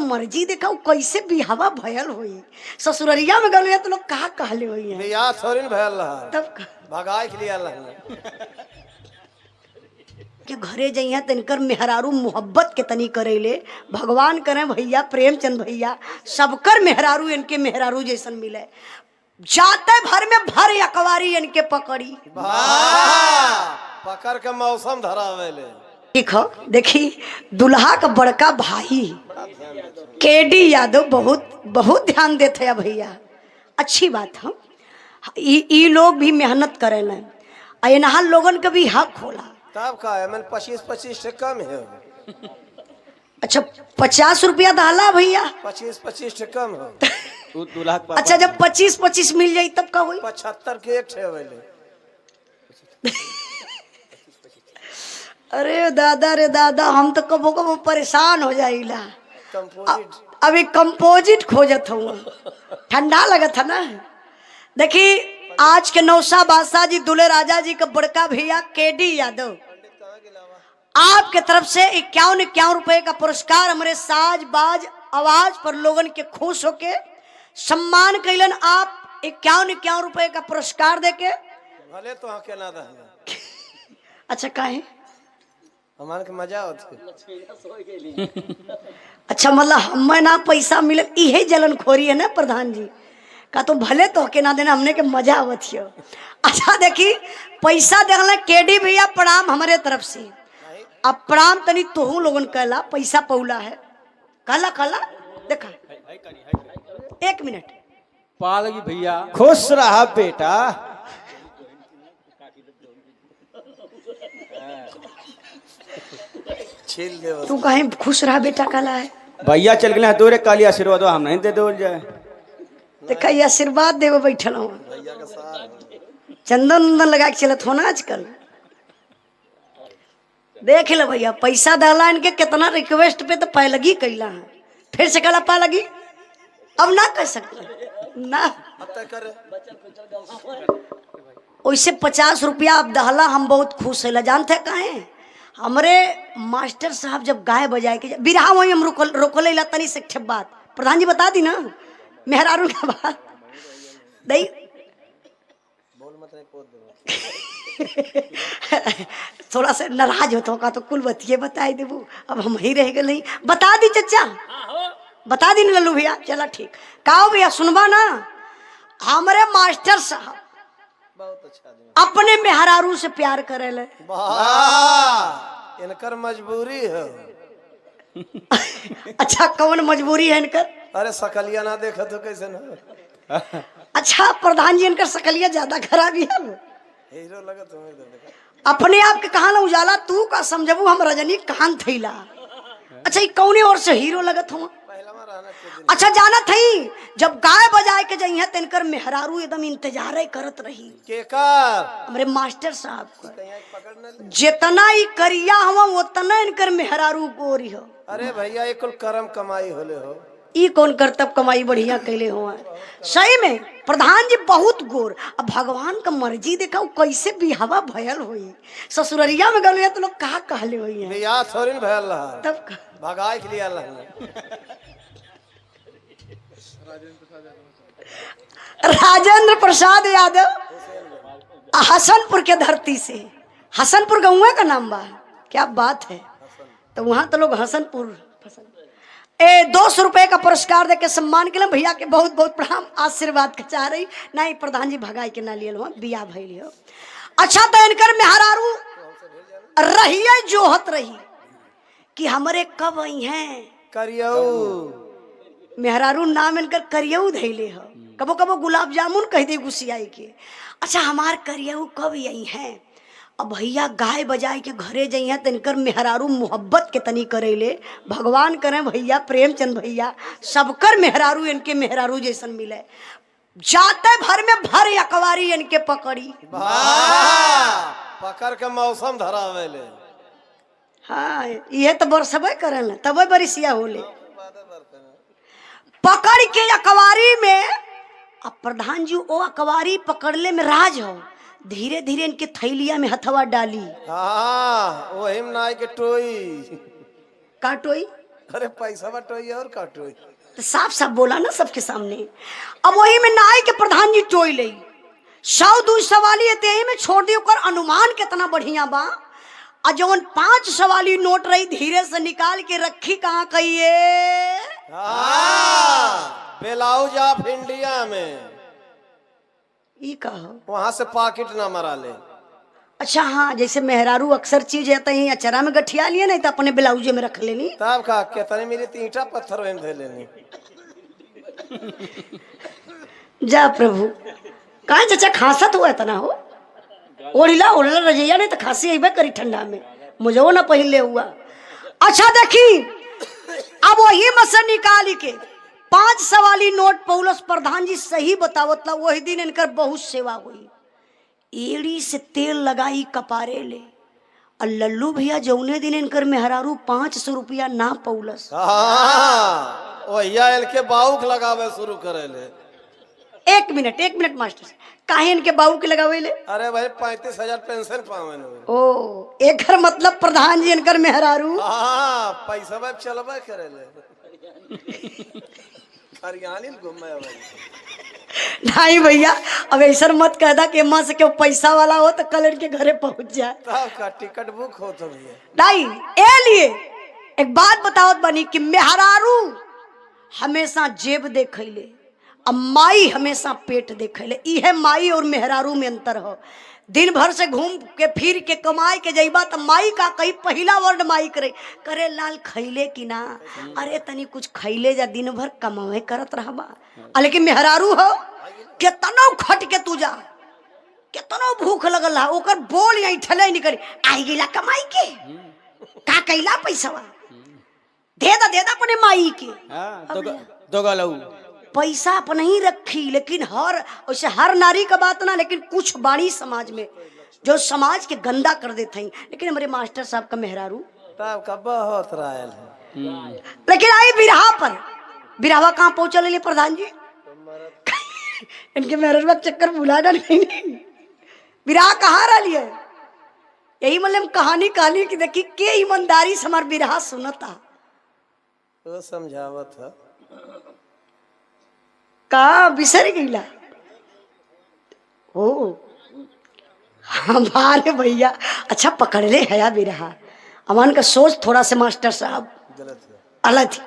मर्जी देखा कैसे बिहावा भयल हुई ससुररिया में गल तो लोग कहा कहले हुई है बियाह थोड़ी न भयल रहा तब भगाए के लिए अल्लाह के घरे जइया तनकर मेहरारू मोहब्बत के तनी करेले भगवान करें भैया प्रेमचंद भैया सबकर मेहरारू इनके मेहरारू जैसन मिले जाते भर में भर अकवारी इनके पकड़ी पकड़ के मौसम धरावेले ठीक हो देखी दुल्हा का बड़का भाई केडी यादव बहुत बहुत ध्यान देते हैं भैया अच्छी बात है ई लोग भी मेहनत करेले अनहार लोगन का भी हक होला तब का है मैंने 25-25 से कम है अच्छा 50 रुपया डाला भैया 25-25 से कम है अच्छा जब 25-25 मिल जाये तब का हुई 75 के एक ठे वेले अरे दादा रे दादा हम तो कबो कबो परेशान हो जाइला कंपोजिट अभी कंपोजिट खोजत हूँ ठंडा लगत है ना देखी आज के नौसा बादशाह जी दुल्हे राजा जी का बड़का भैया केडी यादव आपके तरफ से 51 रुपए का पुरस्कार हमारे साज बाज आवाज पर लोगन के खुश होके सम्मान कैलन आप 51 रुपए का पुरस्कार देके भले तो हाँ केना रहे अच्छा काहे हमारे के मजा होते अच्छा मतलब हमें ना पैसा मिले यही जलन खोरी है ना प्रधान जी का तो भले तो के ना देना हमने के मजा आवत हियो अच्छा देखी पैसा देखला केडी भैया प्रणाम हमारे तरफ से अब प्रणाम तनी तोहू लोगन कहला पैसा पौला है कहला कहला देखा 1 मिनट पालगी भैया खुश रहा बेटा छील दे तू कहे खुश रहा बेटा कहला है भैया चल गए तोरे काली आशीर्वाद हम नहीं दे दो जाए देखा ये आशीर्वाद देवे बैठल हूँ भैया का साथ चंदन उंदन लगा के चलत हो ना आजकल देख लो भैया पैसा डाला इनके कितना रिक्वेस्ट पे तो पैलगी कैला है फिर से कहला पैलगी अब ना कह सकते ना अब तक करे वैसे 50 रुपया अब दहला हम बहुत खुश है जानते कहे हमरे मास्टर साहब जब गाय बजाए के बिरहा वही हम रोकले ला तनी से ठे बात प्रधान जी बता दी ना मेहरारू का बात दई बोल मत नहीं पोत दे थोड़ा सा नाराज होता होगा तो कुल बतिए बताई देबू अब हम ही रह गए बता दी चचा बता दी लल्लू भैया चला ठीक कहो भैया सुनबा ना हमारे मास्टर साहब बहुत अच्छा आदमी अपने मेहरारू से प्यार करे ले वाह इनकर मजबूरी है अच्छा कौन मजबूरी है इनकर अरे सकलिया ना देखा तो कैसे ना अच्छा प्रधान जी इनकर सकलिया ज्यादा खराबी है हीरो लगा तुम्हें इधर देखा अपने आप के कहा ना उजाला तू का समझबू हम रजनीकांत थैला अच्छा ये कौने और से हीरो लगत हूँ पहला में रहना चाहिए अच्छा जाना थी जब गाय बजाए के जइहे तिनकर मेहरारू एकदम इंतजार करत रही केकर हमारे मास्टर साहब का कहीं पकड़ने ले जितना ही करिया हुआ उतना इनकर मेहरारू गोरी हो अरे भैया ये कुल कर्म कमाई होले हो ई कौन करतब कमाई बढ़िया कैले हुआ सही में प्रधान जी बहुत गोर अब भगवान का मर्जी देखा कैसे बिहावा भयल हुई ससुररिया में गल तो लोग कहा कहले हुई है बियाह थोड़ी न भयल रहा तब भगाए के लिए अल्लाह राजेंद्र प्रसाद यादव हसनपुर के धरती से हसनपुर गाँव का नाम बा क्या बात है तो वहां तो लोग हसनपुर 200 रुपए का पुरस्कार देके सम्मान के लिए भैया के बहुत बहुत प्रणाम आशीर्वाद के चाह रही नहीं प्रधान जी भगाई के ना लिए बिया भैल हो अच्छा तो इनकर मेहरारू रही जोहत रही कि हमारे कब आई हैं करियऊ मेहरारू नाम इनकर करियऊ धैले हो कबो कबो गुलाब जामुन कह दे गुस्सियाई के अच्छा हमार करियऊ कब आई हैं अब भैया गाय बजाए के घरे जइया तो इनकर मेहरारू मोहब्बत के तनी करेले भगवान करें भैया प्रेमचंद भैया सबकर मेहरारू इनके मेहरारू जैसन मिले जाते भर में भर अकवारी इनके पकड़ी पकड़ के मौसम धरावेले हाँ ये तो बरसबे करें तबे बरिसिया होले पकड़ के अकवारी में अब प्रधान जी ओ अकवारी पकड़ले में राज हो धीरे धीरे इनके थैलिया में हथवा डाली हाँ वही नाई के टोई काटोई अरे पैसा बटोई और काटोई। तो साफ साफ बोला ना सबके सामने। अब वही में नाई के प्रधान जी टोई ले 100-2 सवाली ते में छोड़ दी ओकर अनुमान कितना बढ़िया बा। और जवन 5 सवाली नोट रही धीरे से निकाल के रखी कहाँ कहिए ब्लाउज ऑफ इंडिया में ई कहो। वहां से पॉकेट ना मरा ले। अच्छा हाँ, जैसे मेहरारू अक्सर चीज है ही अचरा में गठिया लिए नहीं तो अपने ब्लाउजे में रख लेनी। तब का कितने मेरे 3 पत्थर में धे लेनी। जा प्रभु कहा चाचा खांसत हुआ इतना हो ओढ़िला ओढ़ला रजैया नहीं तो खांसी अबे करी ठंडा में मुझे वो ना पहले हुआ। अच्छा देखी अब वही में से निकाली के 5 सवाली नोट पौलुस प्रधान जी सही बतावत ला। वही दिन इनकर बहुत सेवा हुई। एड़ी से तेल लगाई कपारे ले और लल्लू भैया जौने दिन इनकर मेहरारू 500 रुपया ना पौलस। वहिया एल के बाउक लगावे शुरू करे ले। एक मिनट मास्टर काहे इनके बाबू के लगावे ले। अरे भाई 35,000 पेंशन पावे। ओ एक मतलब प्रधान जी इनकर मेहरारू पैसा में चलबे करे ले। हरियाणी घूमे भाई। नहीं भैया अब ऐसा मत कहदा कि माँ से क्यों पैसा वाला हो तो कल इनके घरे पहुंच जाए। तब का टिकट बुक हो तो भैया नहीं ए लिए एक बात बतावत बनी कि मेहरारू हमेशा जेब देखैले अब माई हमेशा पेट देखैले। इहे माई और मेहरारू में अंतर हो। दिन भर से घूम के फिर के कमाई के जइबा तो माई का कही पहला वर्ड माई करे लाल खैले कि ना। अरे तनी कुछ खैले जा दिन भर कमावे करत रहबा। लेकिन मेहरारू हो केतनो खट के तू जा केतनो भूख लगल है ओकर बोल यही ठले निकली आई गिला कमाई के का कैला पैसा दे दा अपने माई के। तो गलऊ पैसा अपन ही रखी। लेकिन वैसे हर नारी का बात ना, लेकिन कुछ बाणी समाज में जो समाज के गंदा कर देते हैं। लेकिन हमारे मास्टर साहब का मेहरारू तब का बहुत रायल है। लेकिन आई बिरहा पर बिरहवा कहाँ पहुंचल ले प्रधान जी इनके मेहरारू चक्कर बुलाना नहीं। बिरहा कहाँ रही है यही मतलब कहानी कहानी की देखी के ईमानदारी से हमार बिरहा सुनता वो समझावत है का बिसर गईला। ओ हमारे भैया अच्छा पकड़ ले हया बिरहा। अमान का सोच थोड़ा से मास्टर साहब गलत है। अलग